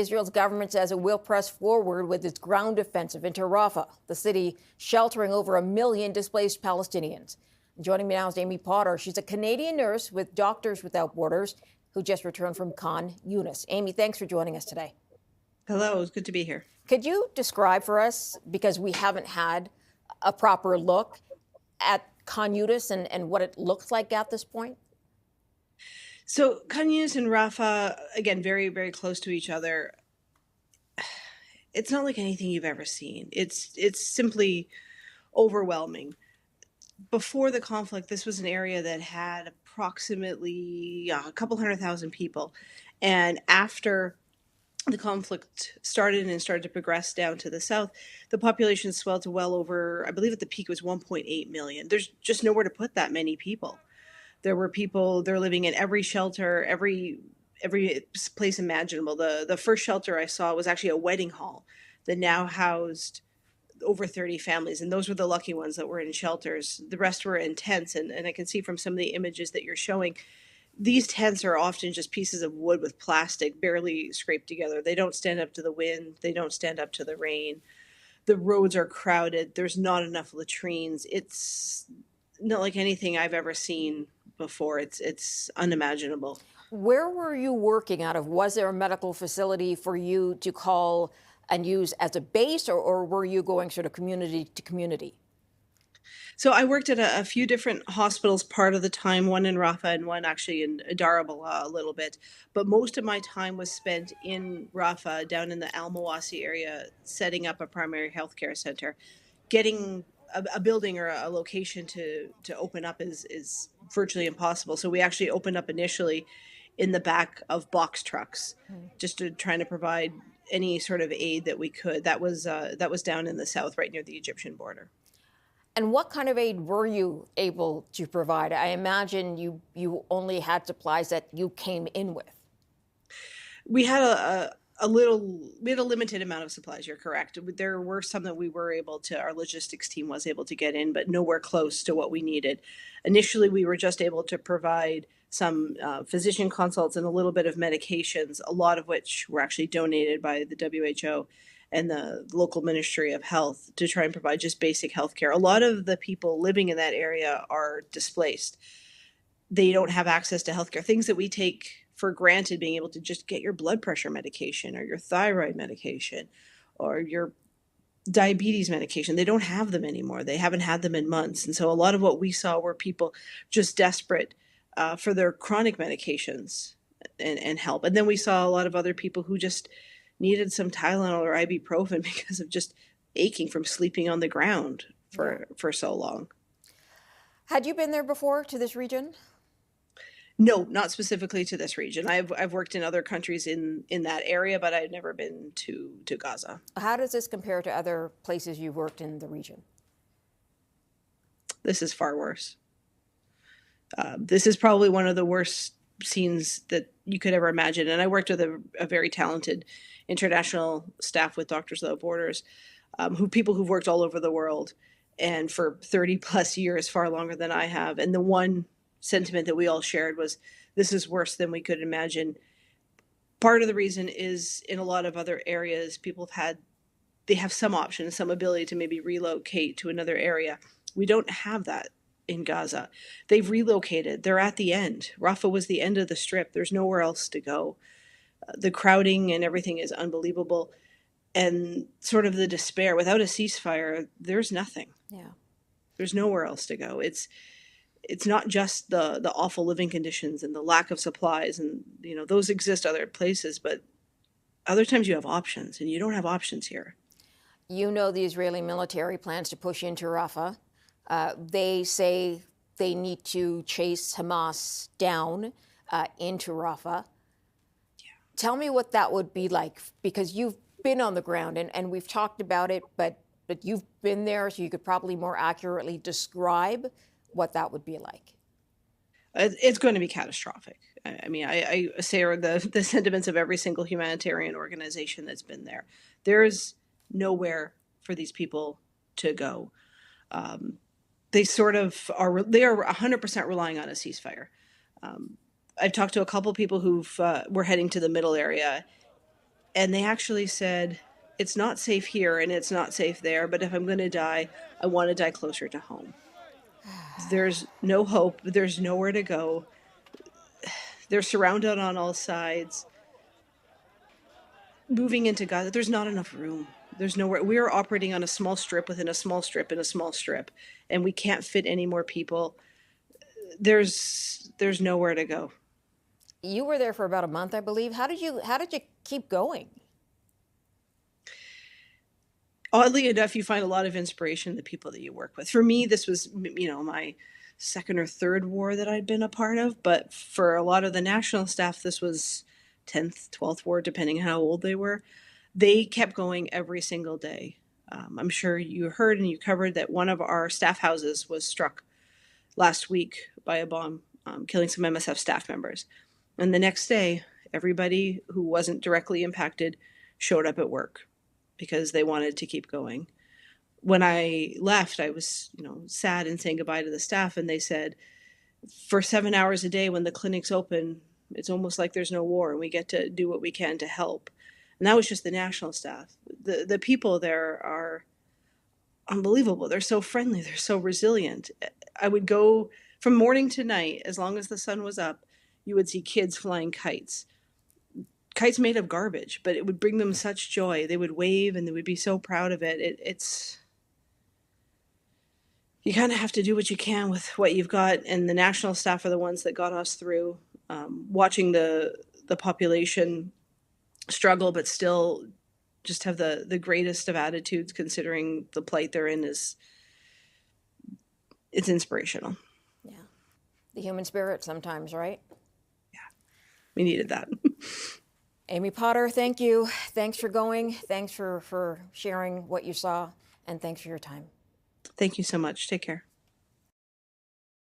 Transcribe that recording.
Israel's government says it will press forward with its ground offensive into Rafah, the city sheltering over 1 million displaced Palestinians. Joining me now is Amy Potter. She's a Canadian nurse with Doctors Without Borders who just returned from Khan Yunis. Amy, thanks for joining us today. Hello, it's good to be here. Could you describe for us, because we haven't had a proper look at Khan Yunis and what it looks like at this point? So Khan Yunis and Rafah, again, very, very close to each other. It's not like anything you've ever seen. It's simply overwhelming. Before the conflict, this was an area that had approximately a couple 100,000 people. And after the conflict started to progress down to the south, the population swelled to well over, I believe at the peak was 1.8 million. There's just nowhere to put that many people. There were people, they're living in every shelter, every place imaginable. The first shelter I saw was actually a wedding hall that now housed over 30 families, and those were the lucky ones that were in shelters. The rest were in tents, and I can see from some of the images that you're showing, these tents are often just pieces of wood with plastic barely scraped together. They don't stand up to the wind. They don't stand up to the rain. The roads are crowded. There's not enough latrines. It's not like anything I've ever seen before. It's unimaginable. Where were you working out of? Was there a medical facility for you to call and use as a base, or were you going sort of community to community? So I worked at a few different hospitals part of the time, one in Rafah and one actually in Darabala a little bit. But most of my time was spent in Rafah, down in the Al Mawasi area, setting up a primary healthcare center. Getting a building or a location to open up is virtually impossible. So we actually opened up initially in the back of box trucks, just to trying to provide any sort of aid that we could. That was down in the south, right near the Egyptian border. And what kind of aid were you able to provide? I imagine you only had supplies that you came in with. We had a limited amount of supplies. You're correct. There were some that we were able to, our logistics team was able to get in, but nowhere close to what we needed. Initially, we were just able to provide some physician consults and a little bit of medications, a lot of which were actually donated by the WHO and the local Ministry of Health to try and provide just basic health care. A lot of the people living in that area are displaced. They don't have access to healthcare. Things that we take for granted, being able to just get your blood pressure medication or your thyroid medication or your diabetes medication. They don't have them anymore. They haven't had them in months. And so a lot of what we saw were people just desperate for their chronic medications and help. And then we saw a lot of other people who just needed some Tylenol or ibuprofen because of just aching from sleeping on the ground for so long. Had you been there before, to this region? No, not specifically to this region. I've worked in other countries in that area, but I've never been to Gaza. How does this compare to other places you've worked in the region? This is far worse. This is probably one of the worst scenes that you could ever imagine. And I worked with a very talented international staff with Doctors Without Borders, people who've worked all over the world and for 30 plus years, far longer than I have. And the one sentiment that we all shared was, this is worse than we could imagine. Part of the reason is in a lot of other areas, they have some option, some ability to maybe relocate to another area. We don't have that in Gaza. They've relocated. They're at the end. Rafah was the end of the strip. There's nowhere else to go. The crowding and everything is unbelievable. And sort of the despair. Without a ceasefire, there's nothing. Yeah. There's nowhere else to go. It's not just the awful living conditions and the lack of supplies, and those exist other places, but other times you have options, and you don't have options here. The Israeli military plans to push into Rafah. They say they need to chase Hamas down into Rafah. Yeah. Tell me what that would be like, because you've been on the ground and we've talked about it, but you've been there, so you could probably more accurately describe what that would be like. It's going to be catastrophic. I mean, I share the sentiments of every single humanitarian organization that's been there. There is nowhere for these people to go. They are 100% relying on a ceasefire. I've talked to a couple people who were heading to the middle area. And they actually said, it's not safe here and it's not safe there, but if I'm going to die, I want to die closer to home. There's no hope. There's nowhere to go. They're surrounded on all sides. Moving into Gaza, there's not enough room. There's nowhere. We are operating on a small strip within a small strip and a small strip, and we can't fit any more people. There's nowhere to go. You were there for about a month, I believe. How did you keep going? Oddly enough, you find a lot of inspiration in the people that you work with. For me, this was, my second or third war that I'd been a part of. But for a lot of the national staff, this was 10th, 12th war, depending on how old they were. They kept going every single day. I'm sure you heard and you covered that one of our staff houses was struck last week by a bomb, killing some MSF staff members. And the next day, everybody who wasn't directly impacted showed up at work because they wanted to keep going. When I left, I was, sad and saying goodbye to the staff, and they said, for 7 hours a day when the clinic's open, it's almost like there's no war, and we get to do what we can to help. And that was just the national staff. The people there are unbelievable. They're so friendly. They're so resilient. I would go from morning to night, as long as the sun was up, you would see kids flying kites made of garbage, but it would bring them such joy. They would wave and they would be so proud of it. It's you kind of have to do what you can with what you've got, and the national staff are the ones that got us through. Watching the population struggle, but still just have the greatest of attitudes, considering the plight they're in, it's inspirational. Yeah, the human spirit sometimes, right? Yeah, we needed that. Amy Potter, thank you. Thanks for going. Thanks for sharing what you saw, and thanks for your time. Thank you so much. Take care.